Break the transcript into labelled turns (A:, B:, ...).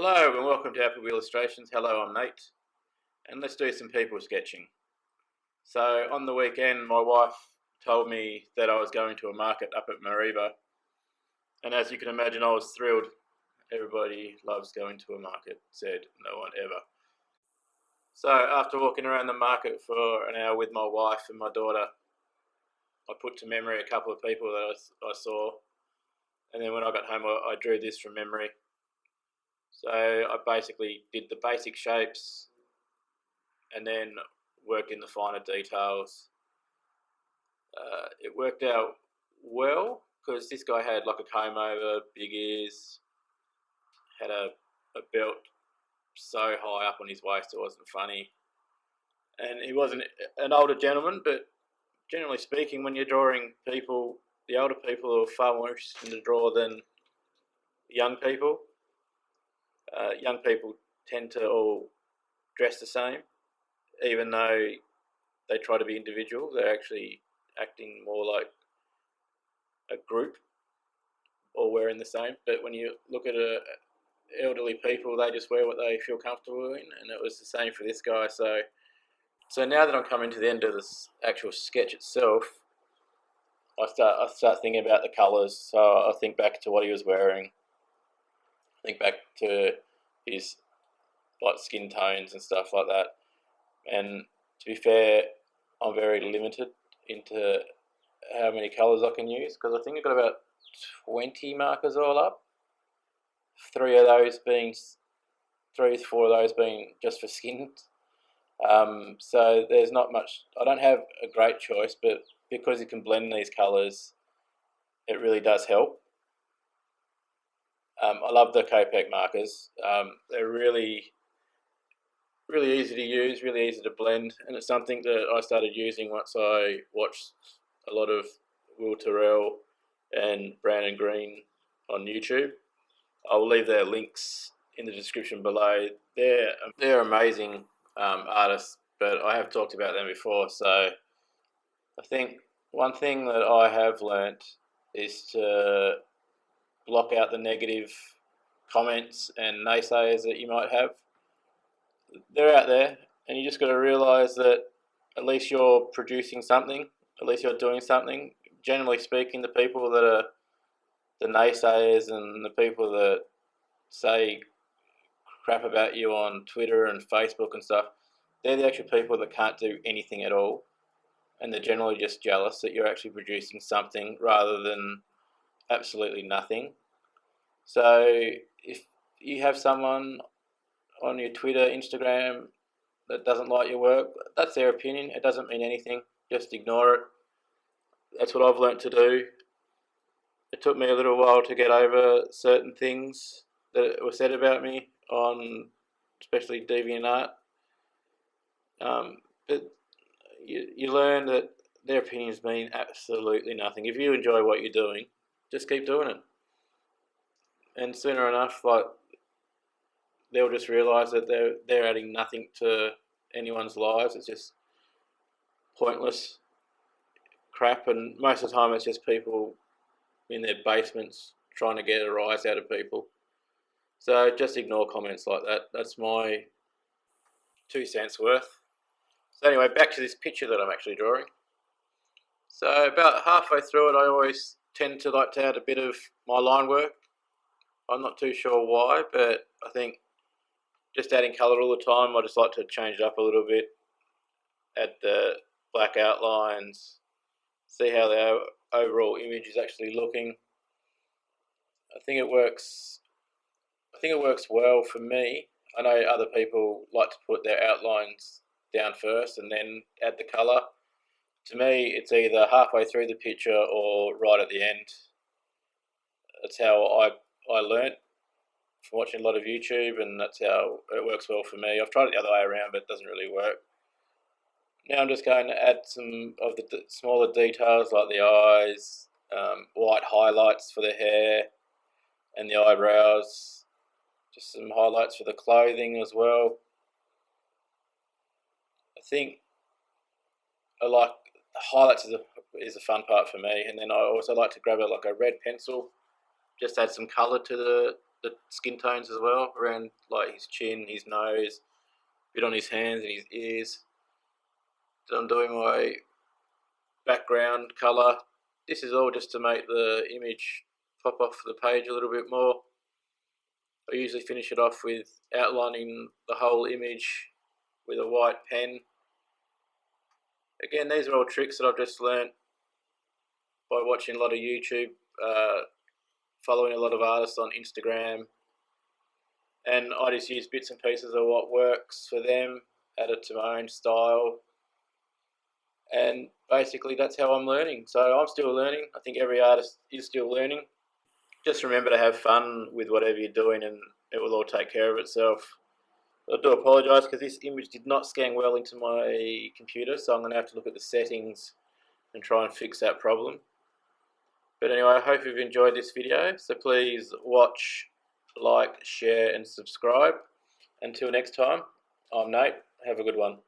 A: Hello and welcome to Apple Illustrations. Hello, I'm Nate, and let's do some people sketching. So on the weekend my wife told me that I was going to a market up at Mareeba, and as you can imagine I was thrilled. Everybody loves going to a market, said no one ever. So after walking around the market for an hour with my wife and my daughter, I put to memory a couple of people that I saw, and then when I got home I drew this from memory. So I basically did the basic shapes and then worked in the finer details. It worked out well because this guy had like a comb over, big ears, had a belt so high up on his waist it wasn't funny, and he wasn't an older gentleman, but generally speaking when you're drawing people, the older people are far more interesting to draw than young people. Young people tend to all dress the same, even though they try to be individual. They're actually acting more like a group, all wearing the same. But when you look at elderly people, they just wear what they feel comfortable in, and it was the same for this guy. So now that I'm coming to the end of this actual sketch itself, I start thinking about the colours. So I think back to what he was wearing, think back to his like skin tones and stuff like that. And to be fair, I'm very limited into how many colours I can use because I think I've got about 20 markers all up. 3 of those being 4 of those being just for skin. So there's not much. I don't have a great choice, but because you can blend these colours, it really does help. I love the Copic markers. They're really easy to use, really easy to blend, and it's something that I started using once I watched a lot of Will Terrell and Brandon Green on YouTube. I'll leave their links in the description below. They're amazing artists, but I have talked about them before. So I think one thing that I have learnt is to block out the negative comments and naysayers that you might have. They're out there, and you just got to realise that at least you're producing something, at least you're doing something. Generally speaking, the people that are the naysayers and the people that say crap about you on Twitter and Facebook and stuff, they're the actual people that can't do anything at all, and they're generally just jealous that you're actually producing something rather than absolutely nothing. So if you have someone on your Twitter, Instagram that doesn't like your work, that's their opinion. It doesn't mean anything. Just ignore it. That's what I've learnt to do. It took me a little while to get over certain things that were said about me on especially DeviantArt. But you learn that their opinions mean absolutely nothing. If you enjoy what you're doing, just keep doing it. And sooner enough, like, they'll just realise that they're adding nothing to anyone's lives. It's just pointless crap, and most of the time it's just people in their basements trying to get a rise out of people. So just ignore comments like that. That's my 2 cents worth. So anyway, back to this picture that I'm actually drawing. So about halfway through it, I always tend to like to add a bit of my line work. I'm not too sure why, but I think just adding colour all the time, I just like to change it up a little bit, add the black outlines, see how the overall image is actually looking. I think it works well for me. I know other people like to put their outlines down first and then add the colour. To me, it's either halfway through the picture or right at the end. That's how I learnt from watching a lot of YouTube, and that's how it works well for me. I've tried it the other way around, but it doesn't really work. Now I'm just going to add some of the smaller details like the eyes, white highlights for the hair and the eyebrows, just some highlights for the clothing as well. I think I like the highlights is the fun part for me, and then I also like to grab like a red pencil, just add some colour to the skin tones as well, around like his chin, his nose, a bit on his hands and his ears. So I'm doing my background colour. This is all just to make the image pop off the page a little bit more. I usually finish it off with outlining the whole image with a white pen. Again, these are all tricks that I've just learnt by watching a lot of YouTube, following a lot of artists on Instagram, and I just use bits and pieces of what works for them, add it to my own style, and basically that's how I'm learning. So I'm still learning. I think every artist is still learning. Just remember to have fun with whatever you're doing and it will all take care of itself. I do apologise because this image did not scan well into my computer, so I'm going to have to look at the settings and try and fix that problem. But anyway, I hope you've enjoyed this video, so please watch, like, share and subscribe. Until next time, I'm Nate. Have a good one.